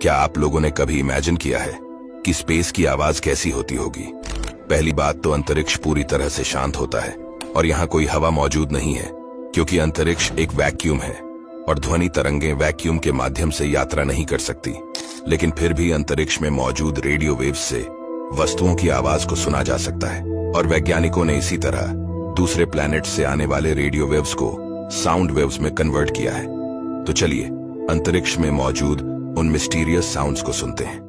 क्या आप लोगों ने कभी इमेजिन किया है कि स्पेस की आवाज कैसी होती होगी? पहली बात तो अंतरिक्ष पूरी तरह से शांत होता है और यहाँ कोई हवा मौजूद नहीं है, क्योंकि अंतरिक्ष एक वैक्यूम है और ध्वनि तरंगें वैक्यूम के माध्यम से यात्रा नहीं कर सकती। लेकिन फिर भी अंतरिक्ष में मौजूद रेडियो वेव्स से वस्तुओं की आवाज को सुना जा सकता है और वैज्ञानिकों ने इसी तरह दूसरे प्लैनेट से आने वाले रेडियो वेव्स को साउंड वेव्स में कन्वर्ट किया है। तो चलिए अंतरिक्ष में मौजूद उन मिस्टीरियस साउंड्स को सुनते हैं।